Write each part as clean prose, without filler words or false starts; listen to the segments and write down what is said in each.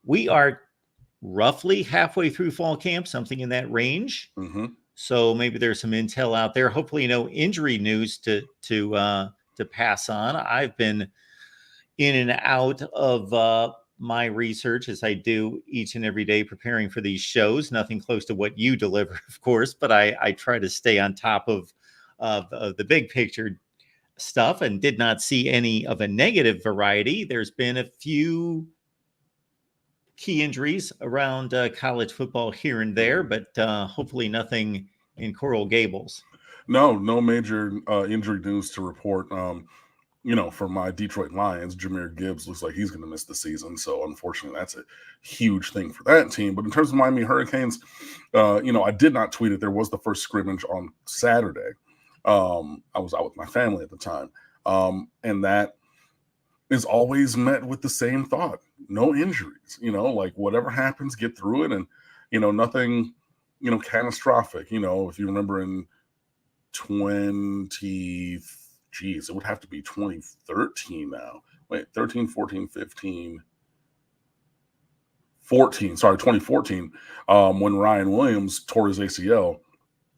we are roughly halfway through fall camp, something in that range. Mm-hmm. So maybe there's some intel out there. Hopefully, no injury news to pass on. I've been in and out of my research as I do each and every day preparing for these shows. Nothing close to what you deliver, of course, but I try to stay on top of the big picture stuff and did not see any of a negative variety. There's been a few key injuries around college football here and there, but hopefully nothing in Coral Gables. No major injury news to report. For my Detroit Lions, Jahmyr Gibbs looks like he's going to miss the season. So unfortunately, that's a huge thing for that team. But in terms of Miami Hurricanes, I did not tweet it. There was the first scrimmage on Saturday. I was out with my family at the time. And that is always met with the same thought. No injuries, like whatever happens, get through it. And, nothing, catastrophic. If you remember in it would have to be 2013 now. Wait, 13, 14, 15, 14. Sorry, 2014, when Ryan Williams tore his ACL.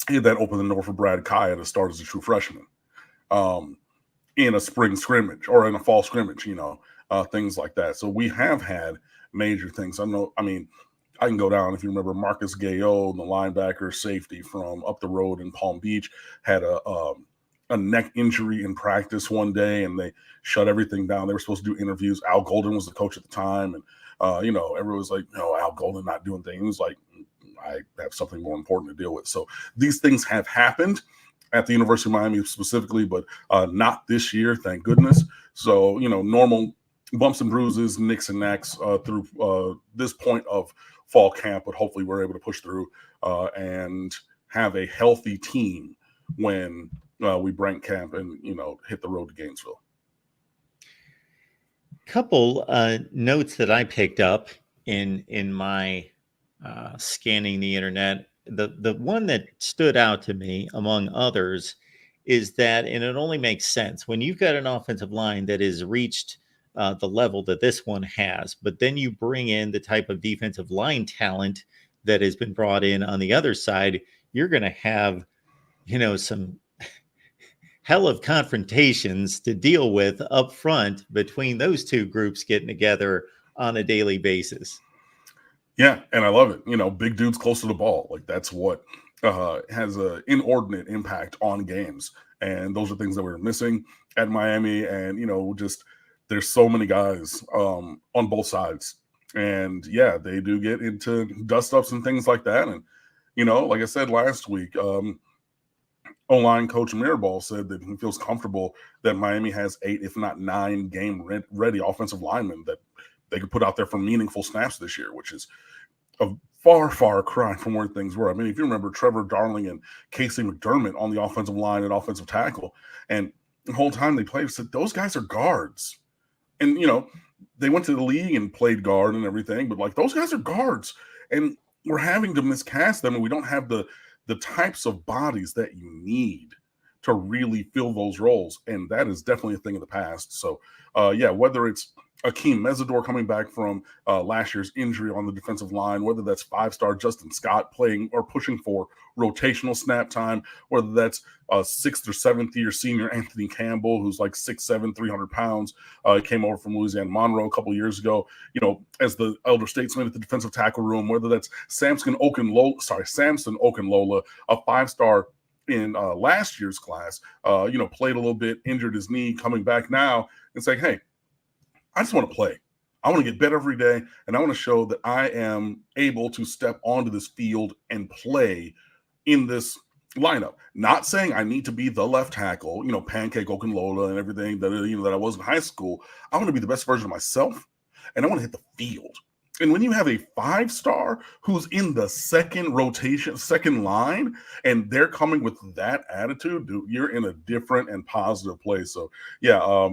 That opened the door for Brad Kaya to start as a true freshman in a spring scrimmage or in a fall scrimmage, things like that. So we have had major things. I can go down. If you remember, Marcus Gayo, the linebacker safety from up the road in Palm Beach, had a neck injury in practice one day, and they shut everything down. They were supposed to do interviews. Al Golden was the coach at the time, and everyone was like, "No, Al Golden not doing things." He was like, "I have something more important to deal with." So these things have happened at the University of Miami specifically, but not this year, thank goodness. So normal bumps and bruises, nicks and knacks through this point of fall camp, but hopefully we're able to push through and have a healthy team when we break camp and hit the road to Gainesville. Couple notes that I picked up in my scanning the internet. The one that stood out to me, among others, is that, and it only makes sense when you've got an offensive line that has reached the level that this one has, but then you bring in the type of defensive line talent that has been brought in on the other side, you're going to have, some hell of confrontations to deal with up front between those two groups getting together on a daily basis. Yeah, and I love it. Big dudes close to the ball. Like that's what has an inordinate impact on games. And those are things that we're missing at Miami. And, just there's so many guys on both sides. And, yeah, they do get into dust-ups and things like that. And, like I said last week, O-line coach Mirabal said that he feels comfortable that Miami has 8, if not 9, game-ready offensive linemen that they could put out there for meaningful snaps this year, which is a far, far cry from where things were. If you remember Trevor Darling and Casey McDermott on the offensive line and offensive tackle, and the whole time they played, said those guys are guards. And, they went to the league and played guard and everything, but, those guys are guards. And we're having to miscast them, and we don't have the types of bodies that you need to really fill those roles. And that is definitely a thing of the past. So, whether it's Akeem Mesidor coming back from last year's injury on the defensive line, whether that's 5-star Justin Scott playing or pushing for rotational snap time, whether that's 6th or 7th year senior Anthony Campbell, who's like 6'7", 300 pounds, came over from Louisiana Monroe a couple years ago, as the elder statesman at the defensive tackle room, whether that's Samson Okunlola, a 5-star in last year's class, played a little bit, injured his knee, coming back now and saying, hey, I just want to play. I want to get better every day, and I want to show that I am able to step onto this field and play in this lineup. Not saying I need to be the left tackle, Pancake Okunlola and everything that I was in high school. I want to be the best version of myself, and I want to hit the field. And when you have a 5-star who's in the second line, and they're coming with that attitude, dude, you're in a different and positive place. So, yeah,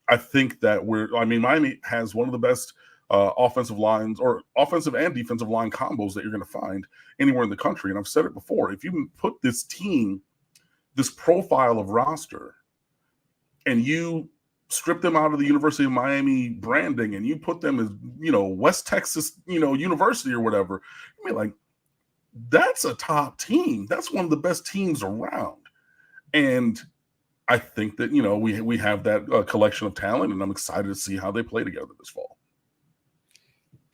I think that Miami has one of the best offensive lines or offensive and defensive line combos that you're going to find anywhere in the country. And I've said it before, if you put this team, this profile of roster, and you strip them out of the University of Miami branding and you put them as, West Texas, University or whatever, I mean, like, that's a top team. That's one of the best teams around. And I think that, we have that collection of talent, and I'm excited to see how they play together this fall.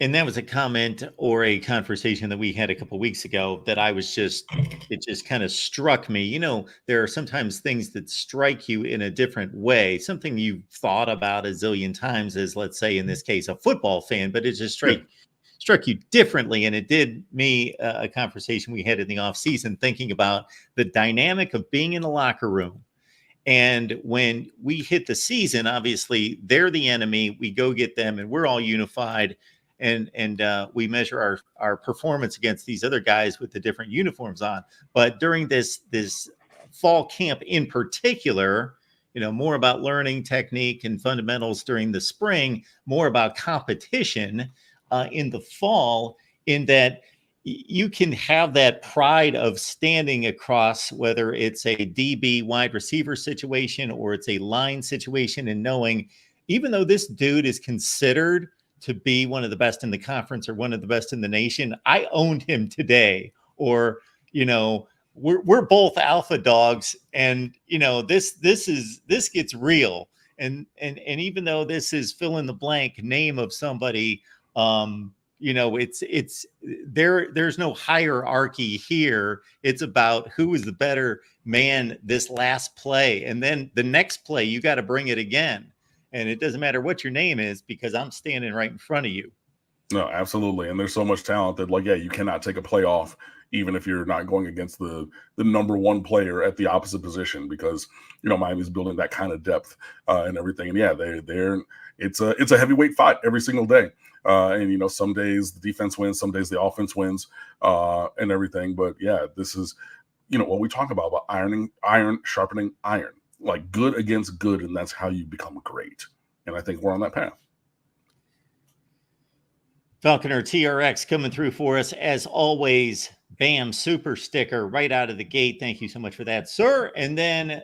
And that was a comment or a conversation that we had a couple of weeks ago that it just kind of struck me. There are sometimes things that strike you in a different way, something you've thought about a zillion times as, let's say, in this case, a football fan, but it just struck you differently. And it did me a conversation we had in the off season, thinking about the dynamic of being in the locker room. And when we hit the season, obviously they're the enemy. We go get them and we're all unified. And we measure our performance against these other guys with the different uniforms on. But during this fall camp in particular, more about learning technique and fundamentals during the spring, more about competition in the fall, in that you can have that pride of standing across, whether it's a DB wide receiver situation or it's a line situation, and knowing, even though this dude is considered to be one of the best in the conference or one of the best in the nation, I owned him today. Or, we're both alpha dogs, and this gets real. And even though this is fill in the blank name of somebody, it's there's no hierarchy here. It's about who is the better man this last play, and then the next play you got to bring it again. And it doesn't matter what your name is, because I'm standing right in front of you. No, absolutely. And there's so much talent that, you cannot take a play off, even if you're not going against the number one player at the opposite position, because, Miami's building that kind of depth and everything. And yeah, it's a heavyweight fight every single day. And, some days the defense wins, some days the offense wins and everything. But yeah, this is, what we talk about iron sharpening iron. Like, good against good, and that's how you become great. And I think we're on that path. Falconer TRX coming through for us as always. Bam, super sticker right out of the gate. Thank you so much for that, sir. And then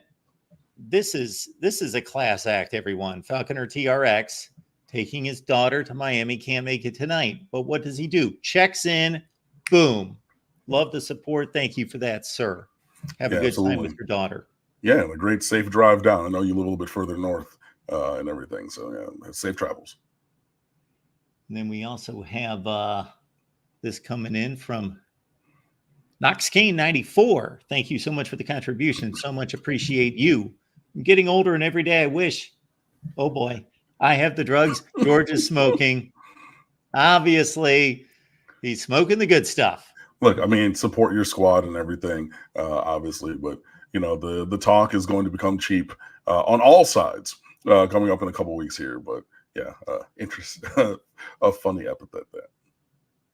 this is a class act, everyone. Falconer TRX taking his daughter to Miami, can't make it tonight, but what does he do? Checks in, boom. Love the support. Thank you for that, sir. Have a good time with your daughter. Yeah, and a great safe drive down. I know you live a little bit further north and everything. So, yeah, safe travels. And then we also have this coming in from Knox Kane 94. Thank you so much for the contribution. So much appreciate you. I'm getting older, and every day I wish, oh boy, I have the drugs. George is smoking. Obviously, he's smoking the good stuff. Look, I mean, support your squad and everything, obviously, but the talk is going to become cheap on all sides coming up in a couple weeks here. But yeah, interesting, a funny epithet there.